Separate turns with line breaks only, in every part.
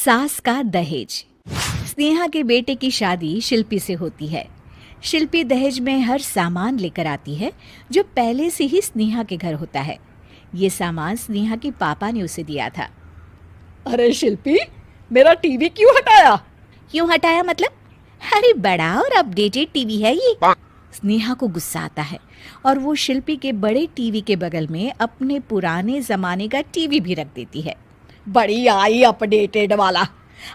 सास का दहेज। स्नेहा के बेटे की शादी शिल्पी से होती है। शिल्पी दहेज में हर सामान लेकर आती है जो पहले से ही स्नेहा के घर होता है। ये सामान स्नेहा के पापा ने उसे दिया था।
अरे शिल्पी, मेरा टीवी क्यों हटाया?
क्यों हटाया मतलब? अरे बड़ा और अपडेटेड टीवी है ये। स्नेहा को गुस्सा आता है और वो शिल्पी के बड़े टीवी के बगल में अपने पुराने जमाने का टीवी भी रख देती है।
बड़ी आई अपडेटेड वाला।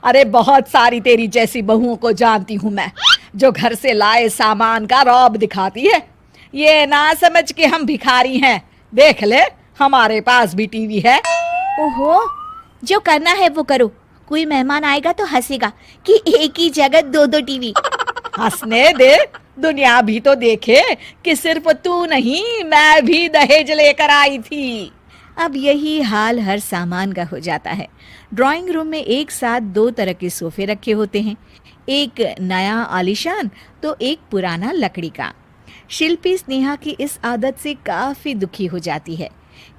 अरे बहुत सारी तेरी जैसी बहुओं को जानती हूँ मैं, जो घर से लाए सामान का रौब दिखाती है। ये ना समझ के हम भिखारी हैं। देख ले, हमारे पास भी टीवी है।
ओहो, जो करना है वो करो। कोई मेहमान आएगा तो हंसेगा कि एक ही जगह दो दो टीवी।
हंसने दे, दुनिया भी तो देखे कि सिर्फ तू नहीं, मैं भी दहेज लेकर आई थी।
अब यही हाल हर सामान का हो जाता है। ड्राइंग रूम में एक साथ दो तरह के सोफे रखे होते हैं, एक नया आलीशान तो एक पुराना लकड़ी का। शिल्पी स्नेहा की इस आदत से काफ़ी दुखी हो जाती है।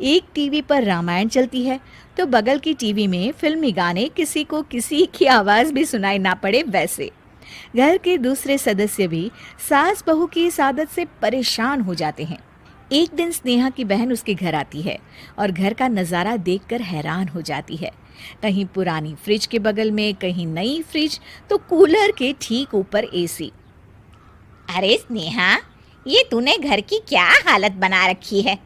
एक टीवी पर रामायण चलती है तो बगल की टीवी में फिल्मी गाने, किसी को किसी की आवाज़ भी सुनाई ना पड़े वैसे। घर के दूसरे सदस्य भी सास बहू की इस आदत से परेशान हो जाते हैं। एक दिन स्नेहा की बहन उसके घर आती है और घर का नज़ारा देखकर हैरान हो जाती है। कहीं पुरानी फ्रिज के बगल में, कहीं नई फ्रिज, तो कूलर के ठीक ऊपर एसी।
अरे स्नेहा, ये तूने घर की क्या हालत बना रखी है?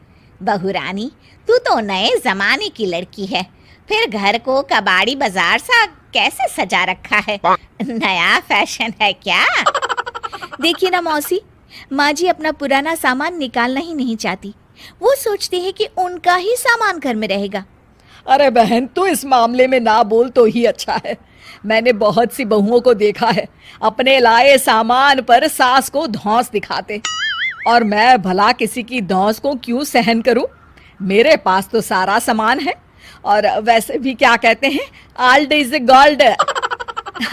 बहू रानी, तू तो नए जमाने की लड़की है, फिर घर को कबाड़ी बाजार सा कैसे सजा रखा है? नया फैशन है क्या?
देखिए ना मौसी, माँ जी अपना पुराना सामान निकालना ही नहीं चाहती। वो सोचते हैं कि उनका ही सामान घर में रहेगा।
अरे बहन, तू इस मामले में ना बोल तो ही अच्छा है। मैंने बहुत सी बहुओं को देखा है अपने लाए सामान पर सास को धौंस दिखाते, और मैं भला किसी की धौंस को क्यों सहन करूं? मेरे पास तो सारा सामान है, और वैसे भी क्या कहते हैं, ओल्ड इज गोल्ड।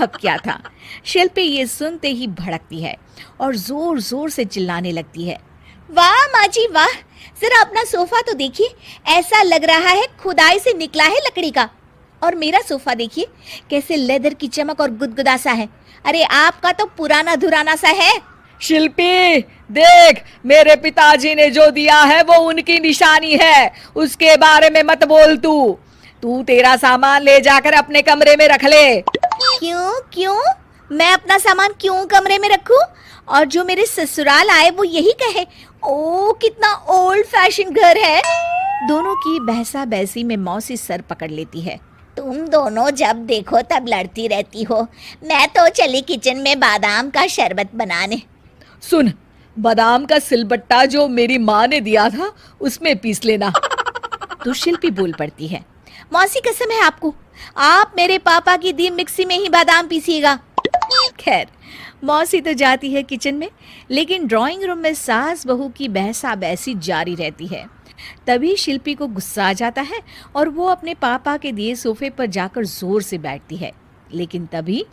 अब क्या था, शिल्पी ये सुनते ही भड़कती है और जोर जोर से चिल्लाने लगती है।
वाह माँ जी वाह, जरा अपना सोफा तो देखिए, ऐसा लग रहा है खुदाई से निकला है लकड़ी का। और मेरा सोफा देखिए कैसे लेदर की चमक और गुदगुदा सा है। अरे आपका तो पुराना धुराना सा है।
शिल्पी देख, मेरे पिताजी ने जो दिया है वो उनकी निशानी है, उसके बारे में मत बोल। तू तेरा सामान ले जाकर अपने कमरे में रख ले।
क्यों? मैं अपना सामान क्यों कमरे में रखूं? और जो मेरे ससुराल आए वो यही कहे, ओ कितना ओल्ड फैशन घर है।
दोनों की बहसा बहसी में मौसी सर पकड़ लेती है।
तुम दोनों जब देखो तब लड़ती रहती हो। मैं तो चली किचन में बादाम का शरबत बनाने।
सुन, बादाम का सिलबट्टा जो मेरी माँ ने दिया था उसमें पीस लेना।
तो शिल्पी बोल पड़ती है, मौसी कसम है आपको, आप मेरे पापा की दी मिक्सी में ही बादाम पीसिएगा। खैर, मौसी तो जाती है किचन में, लेकिन ड्राइंग रूम में सास बहू की बहसा बहसी जारी रहती है। तभी शिल्पी को गुस्सा आ जाता है और वो अपने पापा के दिए सोफे पर जाकर जोर से बैठती है, लेकिन तभी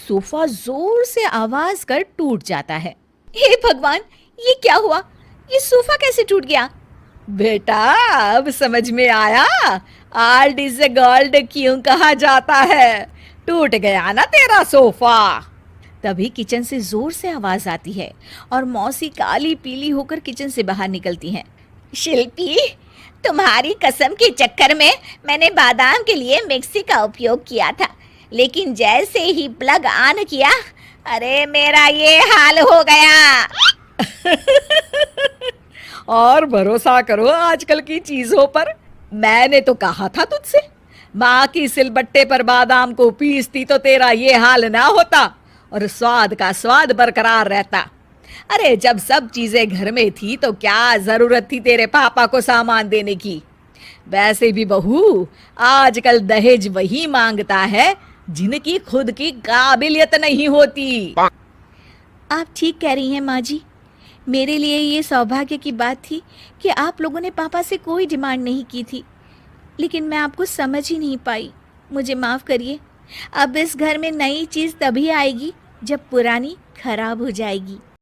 सोफा जोर से आवाज कर टूट जाता है। हे भगवान, ये क्या हुआ? ये सोफा कैसे टूट गया?
बेटा, अब समझ में आया ओल्ड इज गोल्ड क्यों कहा जाता है। टूट गया ना तेरा सोफा।
तभी किचन से जोर से आवाज आती है और मौसी काली पीली होकर किचन से बाहर निकलती हैं।
शिल्पी, तुम्हारी कसम के चक्कर में मैंने बादाम के लिए मिक्सी का उपयोग किया था, लेकिन जैसे ही प्लग ऑन किया, अरे मेरा ये हाल हो गया।
और भरोसा करो आजकल की चीजों पर। मैंने तो कहा था तुझसे, माँ की सिलबट्टे पर बादाम को पीसती तो तेरा ये हाल ना होता और स्वाद का स्वाद बरकरार रहता। अरे जब सब चीजें घर में थी तो क्या जरूरत थी तेरे पापा को सामान देने की? वैसे भी बहू, आजकल दहेज वही मांगता है जिनकी खुद की काबिलियत नहीं होती।
आप ठीक कह रही हैं माँ जी। मेरे लिए ये सौभाग्य की बात थी कि आप लोगों ने पापा से कोई डिमांड नहीं की थी, लेकिन मैं आपको समझ ही नहीं पाई। मुझे माफ़ करिए। अब इस घर में नई चीज़ तभी आएगी जब पुरानी खराब हो जाएगी।